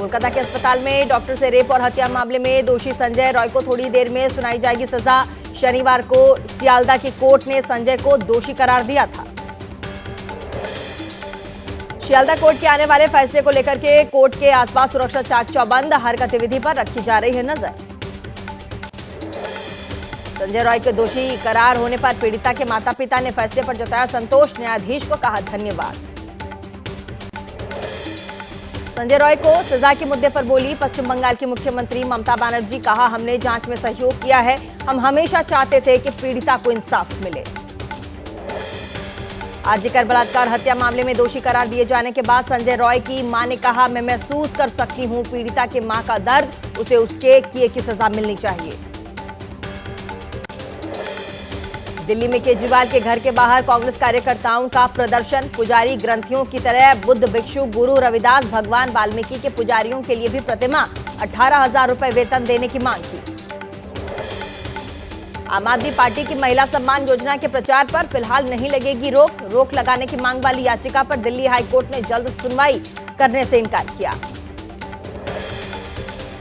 कोलकाता के अस्पताल में डॉक्टर से रेप और हत्या मामले में दोषी संजय रॉय को थोड़ी देर में सुनाई जाएगी सजा। शनिवार को सियालदा की कोर्ट ने संजय को दोषी करार दिया था। सियालदा कोर्ट के आने वाले फैसले को लेकर के कोर्ट के आसपास सुरक्षा चाक चौबंद, हर गतिविधि पर रखी जा रही है नजर। संजय रॉय के दोषी करार होने पर पीड़िता के माता पिता ने फैसले पर जताया संतोष, न्यायाधीश को कहा धन्यवाद। संजय रॉय को सजा के मुद्दे पर बोली पश्चिम बंगाल की मुख्यमंत्री ममता बनर्जी, कहा हमने जांच में सहयोग किया है, हम हमेशा चाहते थे कि पीड़िता को इंसाफ मिले। आरजीकर बलात्कार हत्या मामले में दोषी करार दिए जाने के बाद संजय रॉय की मां ने कहा, मैं महसूस कर सकती हूं पीड़िता के मां का दर्द, उसे उसके किए की सजा मिलनी चाहिए। दिल्ली में केजरीवाल के घर के बाहर कांग्रेस कार्यकर्ताओं का प्रदर्शन, पुजारी ग्रंथियों की तरह बुद्ध भिक्षु गुरु रविदास भगवान वाल्मीकि के पुजारियों के लिए भी प्रतिमाह 18,000 रुपए वेतन देने की मांग की। आम आदमी पार्टी की महिला सम्मान योजना के प्रचार पर फिलहाल नहीं लगेगी रोक लगाने की मांग वाली याचिका पर दिल्ली हाईकोर्ट ने जल्द सुनवाई करने से इनकार किया।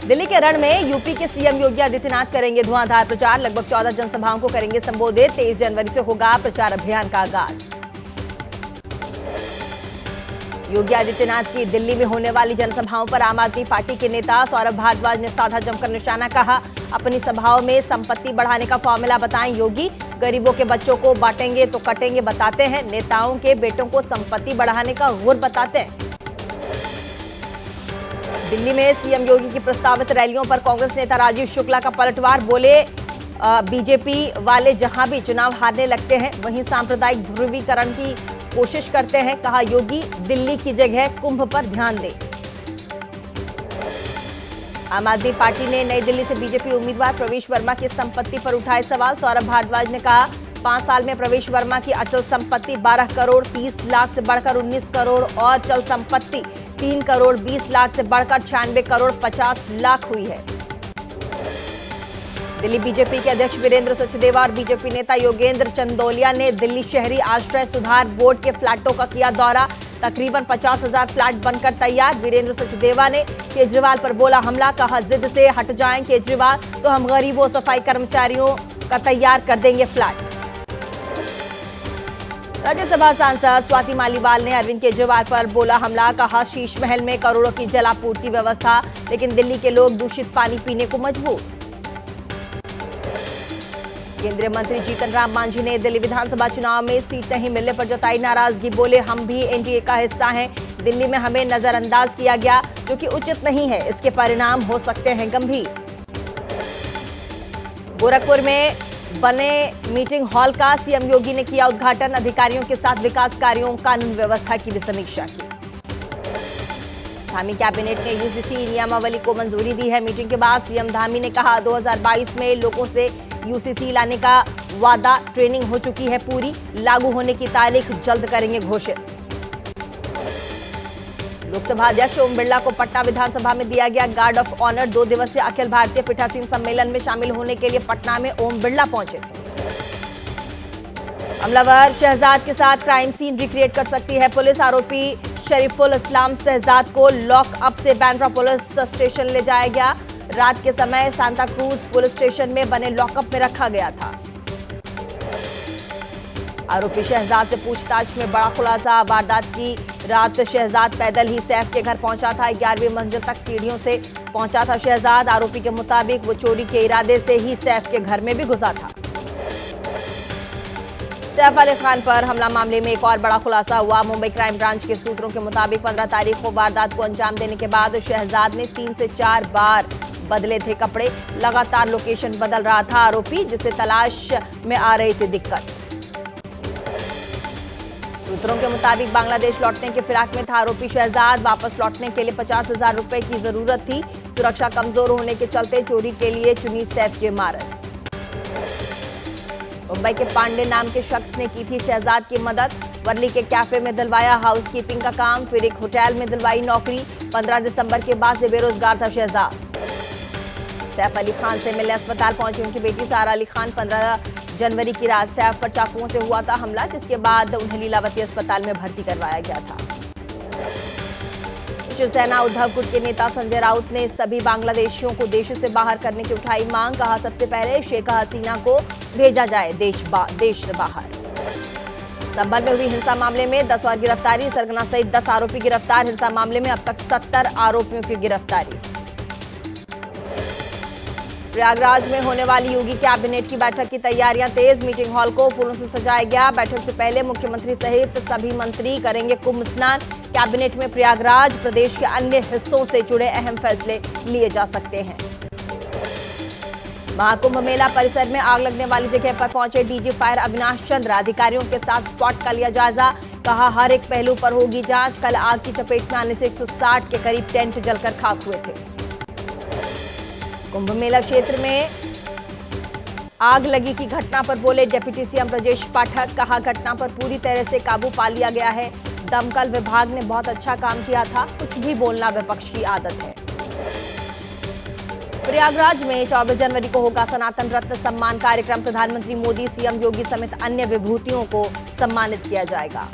दिल्ली के रण में यूपी के सीएम योगी आदित्यनाथ करेंगे धुआंधार प्रचार, लगभग 14 जनसभाओं को करेंगे संबोधित। 23 जनवरी से होगा प्रचार अभियान का आगाज। योगी आदित्यनाथ की दिल्ली में होने वाली जनसभाओं पर आम आदमी पार्टी के नेता सौरभ भारद्वाज ने साधा जमकर निशाना, कहा अपनी सभाओं में संपत्ति बढ़ाने का फॉर्मूला बताएं योगी, गरीबों के बच्चों को बांटेंगे तो कटेंगे बताते हैं, नेताओं के बेटों को संपत्ति बढ़ाने का गुर बताते हैं। दिल्ली में सीएम योगी की प्रस्तावित रैलियों पर कांग्रेस नेता राजीव शुक्ला का पलटवार, बोले बीजेपी वाले जहां भी चुनाव हारने लगते हैं वहीं सांप्रदायिक ध्रुवीकरण की कोशिश करते हैं, कहा योगी दिल्ली की जगह कुंभ पर ध्यान दें। आम आदमी पार्टी ने नई दिल्ली से बीजेपी उम्मीदवार प्रवेश वर्मा की संपत्ति पर उठाए सवाल। सौरभ भारद्वाज ने कहा 5 साल में प्रवेश वर्मा की अचल संपत्ति 12 करोड़ 30 लाख से बढ़कर 19 करोड़ और चल संपत्ति 3 करोड़ 20 लाख से बढ़कर 96 करोड़ 50 लाख हुई है। दिल्ली बीजेपी के अध्यक्ष वीरेंद्र सचदेवा और बीजेपी नेता योगेंद्र चंदोलिया ने दिल्ली शहरी आश्रय सुधार बोर्ड के फ्लैटों का किया दौरा, तकरीबन 50,000 फ्लैट बनकर तैयार। वीरेंद्र सचदेवा ने केजरीवाल पर बोला हमला, कहा जिद से हट जाएं केजरीवाल तो हम गरीबों सफाई कर्मचारियों का तैयार कर देंगे फ्लैट। राज्यसभा सांसद स्वाति मालीवाल ने अरविंद केजरीवाल पर बोला हमला, कहा शीश महल में करोड़ों की जलापूर्ति व्यवस्था, लेकिन दिल्ली के लोग दूषित पानी पीने को मजबूर। केंद्रीय मंत्री जीतन राम मांझी ने दिल्ली विधानसभा चुनाव में सीट नहीं मिलने पर जताई नाराजगी, बोले हम भी एनडीए का हिस्सा हैं, दिल्ली में हमें नजरअंदाज किया गया जो कि उचित नहीं है, इसके परिणाम हो सकते हैं गंभीर। गोरखपुर में बने मीटिंग हॉल का सीएम योगी ने किया उद्घाटन, अधिकारियों के साथ विकास कार्यों कानून व्यवस्था की भी समीक्षा की। धामी कैबिनेट ने यूजीसी नियमावली को मंजूरी दी है। मीटिंग के बाद सीएम धामी ने कहा 2022 में लोगों से यूसीसी लाने का वादा, ट्रेनिंग हो चुकी है पूरी, लागू होने की तारीख जल्द करेंगे घोषित। लोकसभा अध्यक्ष ओम बिरला को पटना विधानसभा में दिया गया गार्ड ऑफ ऑनर। 2 दिवसीय अखिल भारतीय पीठासीन सम्मेलन में शामिल होने के लिए पटना में ओम बिरला पहुंचे थे। हमलावर शहजाद के साथ क्राइम सीन रिक्रिएट कर सकती है पुलिस, आरोपी शरीफुल इस्लाम शहजाद को लॉकअप से बांद्रा पुलिस स्टेशन ले जाया गया। रात के समय सांता क्रूज पुलिस स्टेशन में बने लॉकअप में रखा गया था। आरोपी शहजाद से पूछताछ में बड़ा खुलासा, वारदात की रात शहजाद पैदल ही सैफ के घर पहुंचा था। 11वीं मंजिल तक सीढ़ियों से पहुंचा था शहजाद। आरोपी के मुताबिक वो चोरी के इरादे से ही सैफ के घर में भी घुसा था। सैफ अली खान पर हमला मामले में एक और बड़ा खुलासा हुआ। मुंबई क्राइम ब्रांच के सूत्रों के मुताबिक 15 तारीख को वारदात को अंजाम देने के बाद शहजाद ने 3 से 4 बार बदले थे कपड़े, लगातार लोकेशन बदल रहा था आरोपी, जिसे तलाश में आ रही थी दिक्कत। सूत्रों के मुताबिक बांग्लादेश लौटने के फिराक में था आरोपी शहजाद। वापस लौटने के लिए 50,000 रुपए की जरूरत थी। सुरक्षा कमजोर होने के चलते चोरी के लिए चुनी सैफ की इमारत। मुंबई के पांडे नाम के शख्स ने की थी शहजाद की मदद। वर्ली के कैफे में दिलवाया हाउसकीपिंग का काम, फिर एक होटल में दिलवाई नौकरी। 15 दिसंबर के बाद से बेरोजगार था शहजाद। सैफ अली खान से मिलने अस्पताल पहुंची उनकी बेटी सारा अली खान। 15 जनवरी की रात सैफ पर चाकुओं से हुआ था हमला, जिसके बाद उन्हें लीलावती अस्पताल में भर्ती करवाया गया था। शिवसेना उद्धव गुट के नेता संजय राउत ने सभी बांग्लादेशियों को देश से बाहर करने की उठाई मांग। कहा, सबसे पहले शेख हसीना को भेजा जाए देश से बाहर। संभल में हुई हिंसा मामले में 10 और गिरफ्तारी। सरगना सहित 10 आरोपी गिरफ्तार। हिंसा मामले में अब तक 70 आरोपियों की गिरफ्तारी। प्रयागराज में होने वाली योगी कैबिनेट की बैठक की तैयारियां तेज। मीटिंग हॉल को फूलों से सजाया गया। बैठक से पहले मुख्यमंत्री सहित सभी मंत्री करेंगे कुंभ स्नान। कैबिनेट में प्रयागराज प्रदेश के अन्य हिस्सों से जुड़े अहम फैसले लिए जा सकते हैं। महाकुंभ मेला परिसर में आग लगने वाली जगह पर पहुंचे डीजी फायर अविनाश चंद्र। अधिकारियों के साथ स्पॉट का लिया जायजा। कहा, हर एक पहलू पर होगी जांच। कल आग की चपेट में आने से 160 के करीब टेंट जलकर खाक हुए थे। कुंभ मेला क्षेत्र में आग लगी की घटना पर बोले डिप्टी सीएम ब्रजेश पाठक। कहा, घटना पर पूरी तरह से काबू पा लिया गया है। दमकल विभाग ने बहुत अच्छा काम किया था। कुछ भी बोलना विपक्ष की आदत है। प्रयागराज में 24 जनवरी को होगा सनातन रत्न सम्मान कार्यक्रम। प्रधानमंत्री मोदी, सीएम योगी समेत अन्य विभूतियों को सम्मानित किया जाएगा।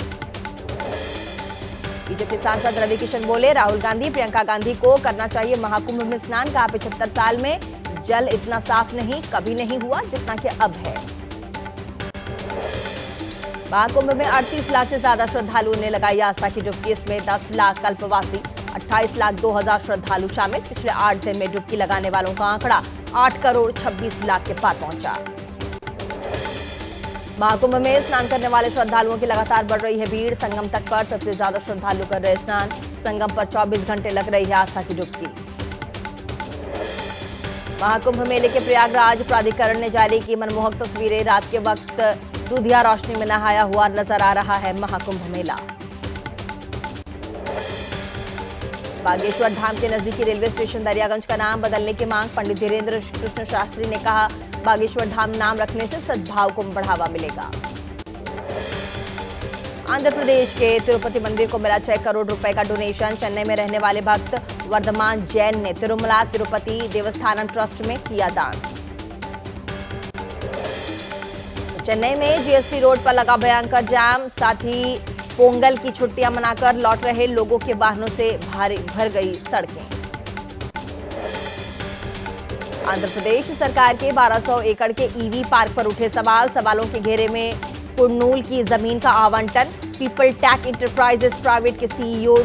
बीजेपी सांसद रवि किशन बोले, राहुल गांधी, प्रियंका गांधी को करना चाहिए महाकुंभ में स्नान। कहा, 75 साल में जल इतना साफ कभी नहीं हुआ जितना कि अब है। महाकुंभ में 38 लाख से ज्यादा श्रद्धालुओं ने लगाई आस्था की डुबकी। इसमें 10 लाख कल्पवासी, 28 लाख 2,000 श्रद्धालु शामिल। पिछले 8 दिन में डुबकी लगाने वालों का आंकड़ा 8 करोड़ 26 लाख के पार पहुंचा। महाकुंभ में स्नान करने वाले श्रद्धालुओं की लगातार बढ़ रही है भीड़। संगम तट पर सबसे ज्यादा श्रद्धालु कर रहे स्नान। संगम पर 24 घंटे लग रही है आस्था की डुबकी। महाकुंभ मेले के प्रयागराज प्राधिकरण ने जारी की मनमोहक तस्वीरें। रात के वक्त दूधिया रोशनी में नहाया हुआ नजर आ रहा है महाकुंभ मेला। बागेश्वर धाम के नजदीकी रेलवे स्टेशन दरियागंज का नाम बदलने की मांग। पंडित धीरेन्द्र कृष्ण शास्त्री ने कहा, बागेश्वर धाम नाम रखने से सद्भाव को बढ़ावा मिलेगा। आंध्र प्रदेश के तिरुपति मंदिर को मिला 6 करोड़ रुपए का डोनेशन। चेन्नई में रहने वाले भक्त वर्धमान जैन ने तिरुमला तिरुपति देवस्थानम ट्रस्ट में किया दान। चेन्नई में जीएसटी रोड पर लगा भयंकर जाम। साथ ही पोंगल की छुट्टियां मनाकर लौट रहे लोगों के वाहनों से भर गई सड़कें। आंध्र प्रदेश सरकार के 1200 एकड़ के ईवी पार्क पर उठे सवालों के घेरे में कुर्नूल की जमीन का आवंटन। पीपल टेक इंटरप्राइजेस प्राइवेट के सीईओ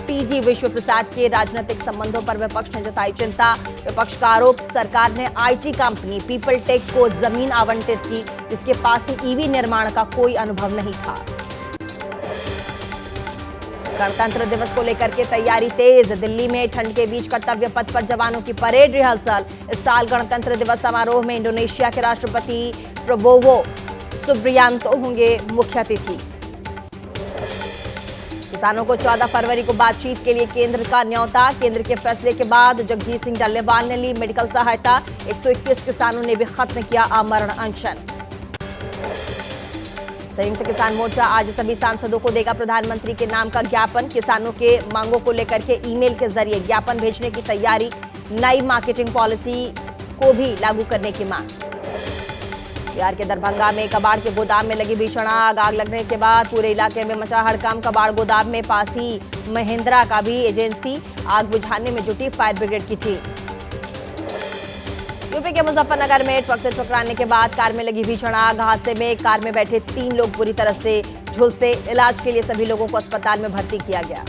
टीजी विश्व प्रसाद के राजनीतिक संबंधों पर विपक्ष ने जताई चिंता। विपक्ष का आरोप, सरकार ने आईटी कंपनी पीपल टेक को जमीन आवंटित की, जिसके पास ही ईवी निर्माण का कोई अनुभव नहीं था। गणतंत्र दिवस को लेकर के तैयारी तेज। दिल्ली में ठंड के बीच कर्तव्य पथ पर जवानों की परेड रिहर्सल। इस साल गणतंत्र दिवस समारोह में इंडोनेशिया के राष्ट्रपति प्रबोवो सुबियांतो होंगे मुख्य अतिथि। किसानों को 14 फरवरी को बातचीत के लिए केंद्र का न्योता। केंद्र के फैसले के बाद जगजीत सिंह डल्लेवाल ने ली मेडिकल सहायता। 121 किसानों ने भी खत्म किया आमरण अनशन। संयुक्त किसान मोर्चा आज सभी सांसदों को देगा प्रधानमंत्री के नाम का ज्ञापन। किसानों के मांगों को लेकर के ईमेल के जरिए ज्ञापन भेजने की तैयारी। नई मार्केटिंग पॉलिसी को भी लागू करने की मांग। बिहार के दरभंगा में कबाड़ के गोदाम में लगी भीषण आग लगने के बाद पूरे इलाके में मचा हड़कंप। कबाड़ गोदाम में पासी महिंद्रा का भी एजेंसी आग बुझाने में जुटी फायर ब्रिगेड की टीम। यूपी के मुजफ्फरनगर में ट्रक से टकराने के बाद कार में लगी भीषण आग। हादसे में कार में बैठे 3 लोग बुरी तरह से झुलसे। इलाज के लिए सभी लोगों को अस्पताल में भर्ती किया गया।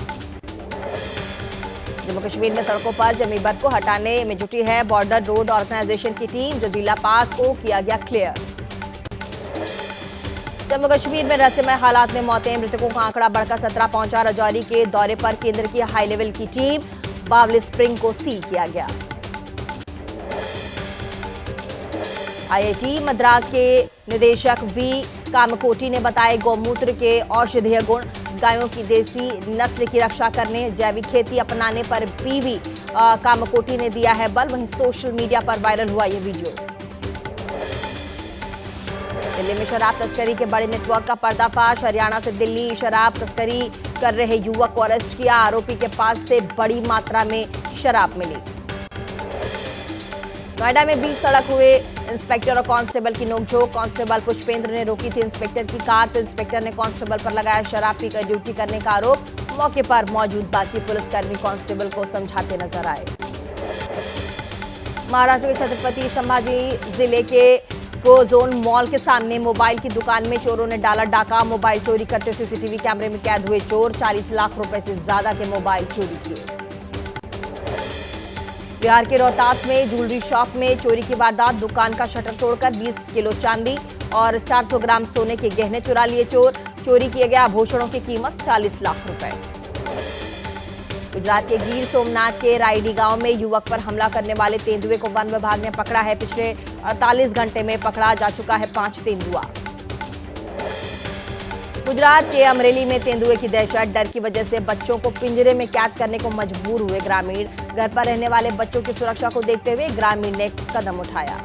जम्मू कश्मीर में सड़कों पर जमी बर्फ को हटाने में जुटी है बॉर्डर रोड ऑर्गेनाइजेशन की टीम। जो जिला पास को किया गया क्लियर। जम्मू कश्मीर में रहस्यमय हालात में मौतें। मृतकों का आंकड़ा बढ़कर 17 पहुंचा। राजौरी के दौरे पर केंद्र की हाई लेवल की टीम। बावली स्प्रिंग को सील किया गया। आईआईटी मद्रास के निदेशक वी कामकोटी ने बताया, गौमूत्र के औषधीय गुण, गायों की देसी नस्ल की रक्षा करने, जैविक खेती अपनाने पर पीवी कामकोटी ने दिया है बल। वहीं सोशल मीडिया पर वायरल हुआ यह वीडियो। दिल्ली में शराब तस्करी के बड़े नेटवर्क का पर्दाफाश। हरियाणा से दिल्ली शराब तस्करी कर रहे युवक को अरेस्ट किया। आरोपी के पास से बड़ी मात्रा में शराब मिली। नोएडा में बीच सड़क हुए इंस्पेक्टर और कांस्टेबल की नोकझोंक। कांस्टेबल पुष्पेंद्र ने रोकी थी इंस्पेक्टर की कार, तो इंस्पेक्टर ने कांस्टेबल पर लगाया शराब पीकर ड्यूटी करने का आरोप। मौके पर मौजूद बाकी पुलिसकर्मी कांस्टेबल को समझाते नजर आए। महाराष्ट्र के छत्रपति संभाजी जिले के गोजोन मॉल के सामने मोबाइल की दुकान में चोरों ने डाला डाका। मोबाइल चोरी करते सीसीटीवी कैमरे में कैद हुए चोर। 40 लाख रुपए से ज्यादा के मोबाइल चोरी किए। बिहार के रोहतास में ज्वेलरी शॉप में चोरी की वारदात। दुकान का शटर तोड़कर 20 किलो चांदी और 400 ग्राम सोने के गहने चुरा लिए चोर। चोरी किए गए आभूषणों की कीमत 40 लाख रुपए। गुजरात के गिर सोमनाथ के रायडी गांव में युवक पर हमला करने वाले तेंदुए को वन विभाग ने पकड़ा है। पिछले 48 घंटे में पकड़ा जा चुका है 5 तेंदुआ। गुजरात के अमरेली में तेंदुए की दहशत। डर की वजह से बच्चों को पिंजरे में कैद करने को मजबूर हुए ग्रामीण। घर पर रहने वाले बच्चों की सुरक्षा को देखते हुए ग्रामीण ने कदम उठाया।